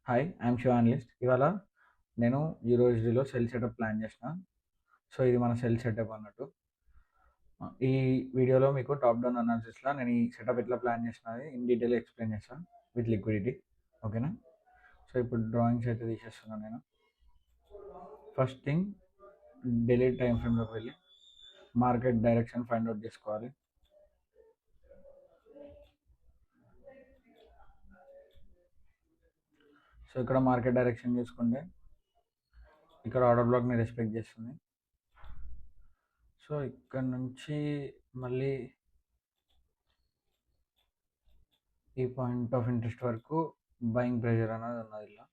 Hi, I'm Shiva analyst. ఇవాళ నేను యూరోజీలో cell setup plan చేసిన. సో ఇది మన సెల్ సెటప్ అన్నట్టు. ఈ వీడియోలో మీకు టాప్ డౌన్ అనాలిసిస్లో నేను ఈ సెటప్ ఎట్లా ప్లాన్ చేసినది ఇన్ డీటెయిల్ ఎక్స్ప్లెయిన్ చేస్తాను విత్ లిక్విడిటీ. ఓకేనా? సో ఇప్పుడు డ్రాయింగ్స్ అయితే తీసేస్తున్నాను నేను. ఫస్ట్ థింగ్, డైలీ టైం ఫ్రేమ్లోకి వెళ్ళి మార్కెట్ డైరెక్షన్ ఫైండ్ అవుట్ చేసుకోవాలి. సో ఇక్కడ మార్కెట్ డైరెక్షన్ చూసుకుంటే ఇక్కడ ఆర్డర్ బ్లాక్ని రెస్పెక్ట్ చేస్తుంది. సో ఇక్కడ నుంచి మళ్ళీ ఈ పాయింట్ ఆఫ్ ఇంట్రెస్ట్ వరకు బయింగ్ ప్రెషర్ అనేది ఉన్నది ఇలా.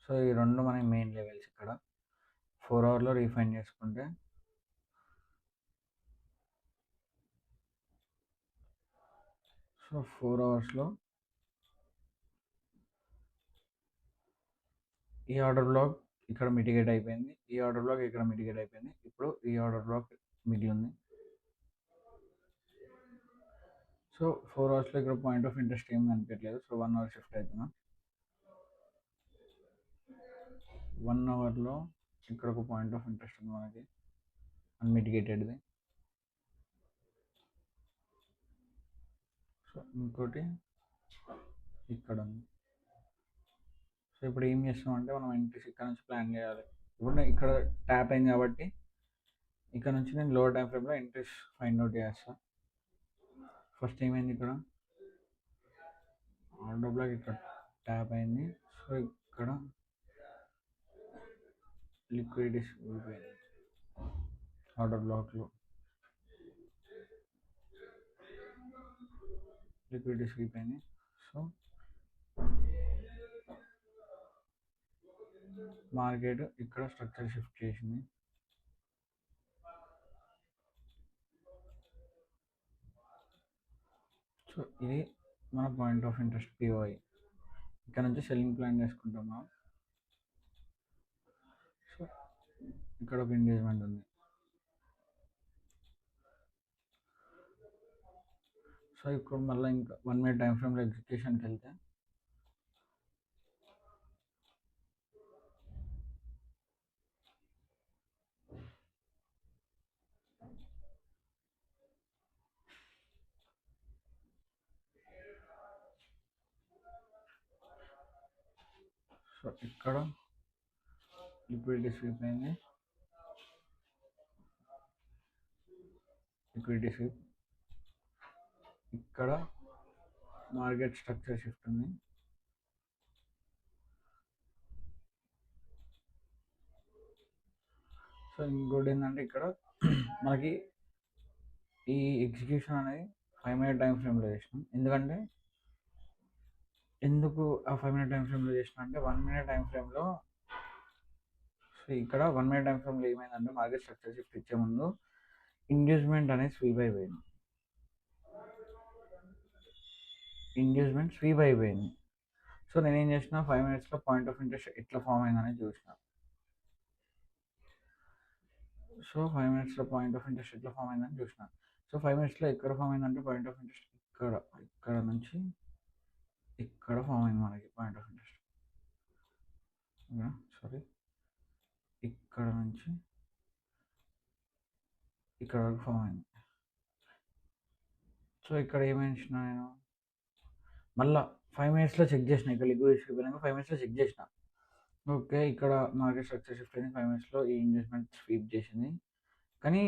సో ఈ రెండు మనకి మెయిన్ లెవెల్స్. ఇక్కడ 4 అవర్లో రీఫైన్ చేసుకుంటే సో 4 అవర్స్లో ఈ ఆర్డర్ బ్లాక్ ఇక్కడ మిటిగేట్ అయిపోయింది, ఈ ఆర్డర్ బ్లాక్ ఇక్కడ మిటిగేట్ అయిపోయింది. ఇప్పుడు ఈ ఆర్డర్ బ్లాక్ మిగిలి ఉంది. సో 4 అవర్స్లో ఇక్కడ పాయింట్ ఆఫ్ ఇంట్రెస్ట్ ఏం కనిపించలేదు. సో 1 అవర్ షిఫ్ట్ అవుతున్నా. 1 అవర్లో ఇక్కడ ఒక పాయింట్ ఆఫ్ ఇంట్రెస్ట్ ఉంది మనకి, అన్మిటిగేటెడ్ది. సో ఇంకోటి ఇక్కడ ఉంది. సో ఇప్పుడు ఏం చేస్తామంటే మనం ఎంట్రీస్ ఇక్కడ నుంచి ప్లాన్ చేయాలి. ఇప్పుడు నేను ఇక్కడ ట్యాప్ అయింది కాబట్టి ఇక్కడ నుంచి నేను లోవర్ టైం ఫ్రేమ్లో ఎంట్రీస్ ఫైండ్ అవుట్ చేస్తాను. ఫస్ట్ ఏమైంది, ఇక్కడ ఆర్డర్ బ్లాక్ ఇక్కడ ట్యాప్ అయింది. సో ఇక్కడ లిక్విడిటీ అయిపోయింది ఆర్డర్ బ్లాక్లో. లిక్విడిటీ స్వీప్ అయింది. సో మార్కెట్ ఇక్కడ స్ట్రక్చర్ షిఫ్ట్ చేసింది. సో ఇది మన పాయింట్ ఆఫ్ ఇంట్రెస్ట్ పిఓఐ. ఇక్కడ నుంచి సెల్లింగ్ ప్లాన్ చేసుకుంటున్నాం. సో ఇక్కడ ఒక ఎంగేజ్మెంట్ ఉంది. సో ఇప్పుడు మళ్ళీ ఇంకా 1 మినిట్ టైం ఫ్రేమ్లో ఎగ్జిక్యూషన్కి వెళ్తే సో ఇక్కడ లిక్విడిటీ స్వీప్ అయింది. Liquidity sweep. ఇక్కడ మార్కెట్ స్ట్రక్చర్ షిఫ్ట్ ఉంది. సో ఇంకోటి ఏంటంటే ఇక్కడ మనకి ఈ ఎగ్జిక్యూషన్ అనేది 5 మినిట్ టైం ఫ్రేమ్లో చేసినాం. ఎందుకు ఆ 5 మినిట్ టైం ఫ్రేమ్లో చేసినా అంటే 1 మినిట్ టైం ఫ్రేమ్లో సో ఇక్కడ 1 మినిట్ టైం ఫ్రేమ్లో ఏమైందంటే మార్కెట్ స్ట్రక్చర్ షిఫ్ట్ ఇచ్చే ముందు ఇండ్యూస్మెంట్ అనేది స్వీప్ అయిపోయింది. సో నేనేం చేసిన 5 మినిట్స్లో పాయింట్ ఆఫ్ ఇంట్రెస్ట్ ఎట్లా ఫామ్ అయిందని చూసిన. సో 5 మినిట్స్లో పాయింట్ ఆఫ్ ఇంట్రెస్ట్ ఎట్లా ఫామ్ అయిందని చూసిన. సో 5 మినిట్స్లో ఎక్కడ ఫామ్ అయిందంటే పాయింట్ ఆఫ్ ఇంట్రెస్ట్ ఇక్కడ నుంచి ఇక్కడ ఫామ్ అయింది మనకి పాయింట్ ఆఫ్ ఇంట్రెస్ట్. సారీ, ఇక్కడ నుంచి ఇక్కడ వరకు ఫామ్ అయింది. సో ఇక్కడ ఏమేమి ఇచ్చిన నేను మళ్ళీ 5 మినిట్స్లో చెక్ చేసిన. ఇక్కడ లిక్విడిటీ స్వీప్ అయినాక 5 మినిట్స్లో చెక్ చేసిన. ఓకే, ఇక్కడ మార్కెట్ స్ట్రక్చర్ షిఫ్ట్ అయింది, 5 మినిట్స్లో ఈ ఇన్వెస్ట్మెంట్ స్వీప్ చేసింది. కానీ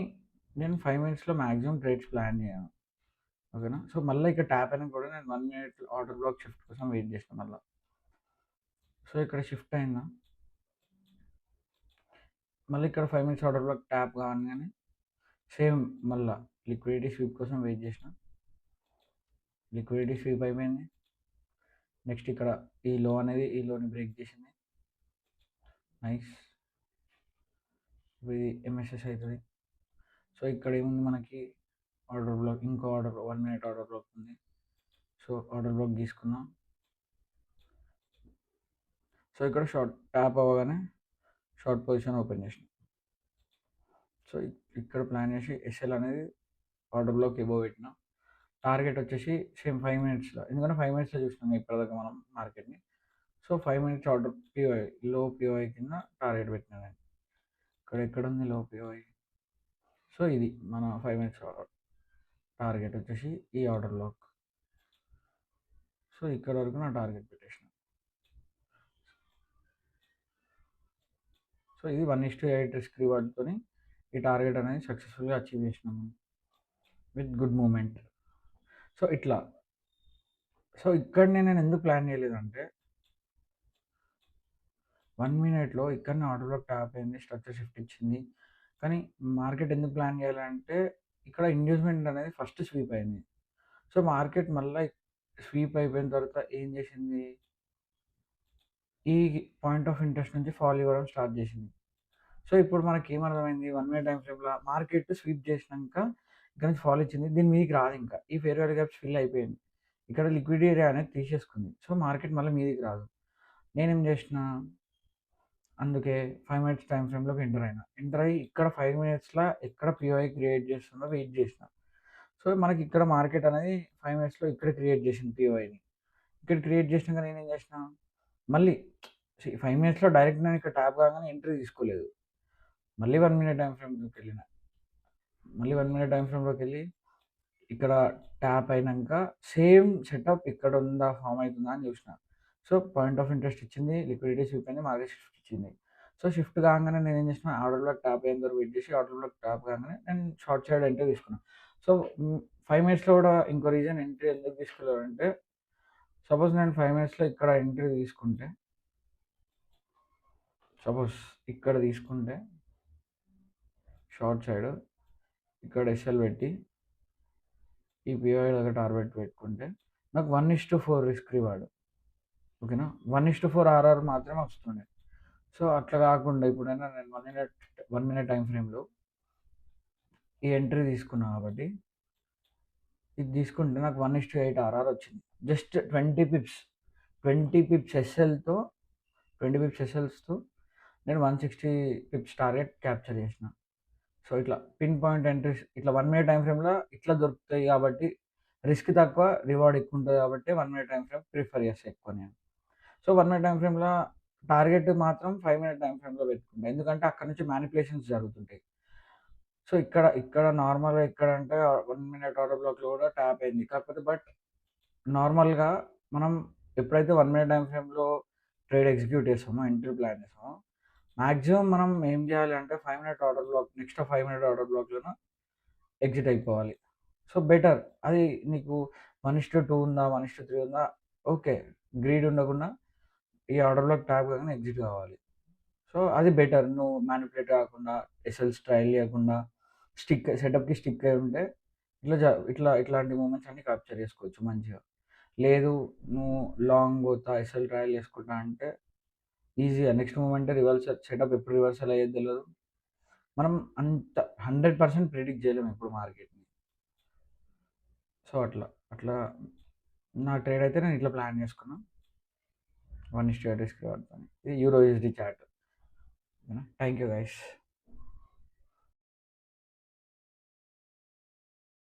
నేను 5 మినిట్స్లో మ్యాక్సిమం ట్రేడ్స్ ప్లాన్ చేయను. ఓకేనా? సో మళ్ళీ ఇక్కడ ట్యాప్ అయినా కూడా నేను 1 మినిట్ ఆర్డర్ బ్లాక్ షిఫ్ట్ కోసం వెయిట్ చేసిన మళ్ళీ. సో ఇక్కడ షిఫ్ట్ అయిందా, మళ్ళీ ఇక్కడ 5 మినిట్స్ ఆర్డర్ బ్లాక్ ట్యాప్ కాగానే సేమ్ మళ్ళీ లిక్విడిటీ స్వీప్ కోసం వెయిట్ చేసిన. లిక్విడిటీ స్వీప్ అయిపోయింది. నెక్స్ట్ ఇక్కడ ఈ లో అనేది ఈ లోని బ్రేక్ చేసింది. నైస్. ఇది ఎంఎస్ఎస్ అవుతుంది. సో ఇక్కడ ఏముంది మనకి ఆర్డర్ బ్లాక్, ఇంకో ఆర్డర్ 1 మినిట్ ఆర్డర్ బ్లాక్ ఉంది. సో ఆర్డర్ బ్లాక్ తీసుకున్నాం. సో ఇక్కడ షార్ట్ ట్యాప్ అవ్వగానే షార్ట్ పొజిషన్ ఓపెన్ చేసిన. సో ఇక్కడ ప్లాన్ చేసి ఎస్ఎల్ అనేది ఆర్డర్ బ్లాక్ ఎబో పెట్టిన. టార్గెట్ వచ్చేసి సేమ్ 5 మినిట్స్‌లో. ఎందుకంటే 5 మినిట్స్‌లో చూసినాం ఇప్పటిదాకా మనం మార్కెట్‌ని. సో, 5 మినిట్స్ ఆర్డర్ పీఓఐ లో పీఓఐ కింద టార్గెట్ పెట్టినా నేను. ఇక్కడ ఎక్కడుంది లో పీఓఐ? సో, ఇది మన 5 మినిట్స్ టార్గెట్ వచ్చేసి ఈ ఆర్డర్ బ్లాక్. సో, ఇక్కడ వరకు నా టార్గెట్ పెట్టేసిన. సో, ఇది 1:8 రిస్క్ రివార్డ్‌తోని ఈ టార్గెట్ అనేది సక్సెస్‌ఫుల్‌గా అచీవ్ చేసినాము. With good movement. సో, ఇట్లా. సో, ఇక్కడనే నేను ఎందుకు ప్లాన్ చేయలేదంటే 1 మినిట్‌లో ఇక్కడనే ఆర్డర్ బ్లాక్ ట్యాప్ అయింది. స్ట్రక్చర్ షిఫ్ట్ ఇచ్చింది. కానీ మార్కెట్ ఎందుకు ప్లాన్ చేయాలంటే ఇక్కడ ఇండ్యూస్‌మెంట్ అనేది ఫస్ట్ స్వీప్ అయింది. సో, మార్కెట్ మళ్ళా స్వీప్ అయిపోయిన తర్వాత ఏం చేసింది? ఈ పాయింట్ ఆఫ్ ఇంట్రెస్ట్ నుంచి ఫాల్ ఇవ్వడం స్టార్ట్ చేసింది. సో, ఇప్పుడు మనకేమర్థమైంది 1 మినిట్ టైమ్ ఫ్రేమ్‌లో మార్కెట్ స్వీప్ చేసినంక ఇక్కడ నుంచి ఫాల్ ఇచ్చింది. దీని మీదకి రాదింకా. ఈ ఫెయిర్ వాల్యూ గ్యాప్స్ ఫిల్ అయిపోయింది. ఇక్కడ లిక్విడ్ ఏరియా అనేది తీసేసుకుంది. సో, మార్కెట్ మళ్ళీ మీదికి రాదు. నేనేం చేసినా అందుకే 5 మినిట్స్ టైమ్ ఫ్రేమ్‌లోకి ఎంటర్ అయినా. ఎంటర్ అయ్యి ఇక్కడ 5 మినిట్స్‌ల ఎక్కడ పీఓఐ క్రియేట్ చేస్తుందో వెయిట్ చేసిన. సో, మనకి ఇక్కడ మార్కెట్ అనేది 5 మినిట్స్‌లో ఇక్కడ క్రియేట్ చేసింది పీఓఐని. ఇక్కడ క్రియేట్ చేసినాక నేనేం చేసిన మళ్ళీ 5 మినిట్స్‌లో డైరెక్ట్ నేను ఇక్కడ ట్యాప్ కాగానే ఎంట్రీ తీసుకోలేదు. మళ్ళీ 1 మినిట్ టైమ్ ఫ్రేమ్‌లోకెళ్ళిన. మళ్ళీ 1 మినిట్ టైమ్ ఫ్రేమ్‌లోకెళ్ళి ఇక్కడ ట్యాప్ అయినంక సేమ్ సెటప్ ఇక్కడ ఉందా, ఫార్మ్ అయితుందా అని చూసిన. సో, పాయింట్ ఆఫ్ ఇంట్రెస్ట్ ఇచ్చింది. లిక్విడిటీ స్వీప్ అయింది. మార్కెట్ షిఫ్ట్ ఇచ్చింది. సో, షిఫ్ట్ కాగానే నేనేం చేసిన ఆర్డర్ బ్లాక్ ట్యాప్ అయ్యేంత వరకు వెయిట్ చేసి ఆర్డర్ బ్లాక్ ట్యాప్ కాగానే నేను షార్ట్ సైడ్ ఎంట్రీ తీసుకున్నా. సో, 5 మినిట్స్‌లో కూడా ఇంకో రీజన్ ఎంట్రీ ఎందుకు తీసుకోలేదంటే సపోజ్ నేను 5 మినిట్స్‌లో ఇక్కడ ఎంట్రీ తీసుకుంటే సపోజ్ ఇక్కడ తీసుకుంటే షార్ట్ సైడ్ ఇక్కడ ఎస్ఎల్ పెట్టి ఈ పీఓఐ దగ్గర టార్గెట్ పెట్టుకుంటే నాకు 1:4 రిస్క్ రివార్డ్. ఓకేనా? 1:4 ఆర్ఆర్ మాత్రమే వస్తుండే. సో, అట్లా కాకుండా ఇప్పుడైనా నేను 1 మినిట్ టైమ్ ఫ్రేమ్‌లో ఈ ఎంట్రీ తీసుకున్నా కాబట్టి ఇది తీసుకుంటే నాకు 1:8 ఆర్ఆర్ వచ్చింది. Just 20 Pips. 20 పిప్స్ ఎస్ఎల్‌తో 20 పిప్స్ ఎస్ఎల్స్‌తో నేను 160 పిప్స్ టార్గెట్ క్యాప్చర్ చేసిన. సో, ఇట్లా పిన్ పాయింట్ ఎంట్రీస్ ఇట్లా 1 మినిట్ టైమ్ ఫ్రేమ్‌లో ఇట్లా దొరుకుతాయి కాబట్టి రిస్క్ తక్కువ, రివార్డ్ ఎక్కువుంటది కాబట్టి 1 మినిట్ టైమ్ ఫ్రేమ్ ప్రిఫర్ చేస్తా ఎక్కువ నేను. సో, 1 మినిట్ టైమ్ ఫ్రేమ్‌లో టార్గెట్ మాత్రం 5 మినిట్ టైమ్ ఫ్రేమ్‌లో పెట్టుకుంటా. ఎందుకంటే అక్కడి నుంచి మానిప్యులేషన్స్ జరుగుతుంటాయి. సో, ఇక్కడ నార్మల్‌గా ఎక్కడంటే 1 మినిట్ ఆర్డర్ బ్లాక్‌లో కూడా ట్యాప్ అయింది. కాకపోతే నార్మల్‌గా మనం ఎప్పుడైతే 1 మినిట్ టైమ్ ఫ్రేమ్‌లో ట్రేడ్ ఎగ్జిక్యూట్ చేస్తామో, ఎంట్రీ ప్లాన్ చేస్తామో, మాక్సిమం మనం ఏం చేయాలి అంటే 5 minute order block next 5 minute order బ్లాక్‌లోన ఎగ్జిట్ అయిపోవాలి. So, better. అది నీకు 1:2 ఉందా? 1:3 ఉందా? ఓకే. గ్రీడ్ ఉండకుండా ఈ ఆర్డర్ బ్లాక్ ట్యాప్ కాగానే ఎగ్జిట్ కావాలి. సో, అది బెటర్. నువ్వు మానిప్యులేట్ కాకుండా, ఎస్ఎల్స్ ట్రయల్ చేయకుండా, సెటప్‌కి స్టిక్ అయి ఉంటే ఇట్లాంటి మూవ్‌మెంట్స్ అన్నీ క్యాప్చర్ చేసుకోవచ్చు మంచిగా. లేదు నువ్వు లాంగ్ పోతా, ఎస్ఎల్ ట్రయల్ చేసుకుంటా అంటే ఈజీగా నెక్స్ట్ మూవ్‌మెంటే సెటప్ ఎప్పుడు రివర్సల్ అయ్యేది తెలవదు. మనం అంత 100% ప్రిడిక్ట్ చేయలేము ఎప్పుడు మార్కెట్‌ని. సో, అట్లా నా ట్రేడ్ అయితే నేను ఇట్లా ప్లాన్ చేసుకున్నా. 1:8 రిస్క్ వాడతాను. ఇది యూరో యూఎస్‌డి చార్ట్. ఓకేనా? Thank you guys.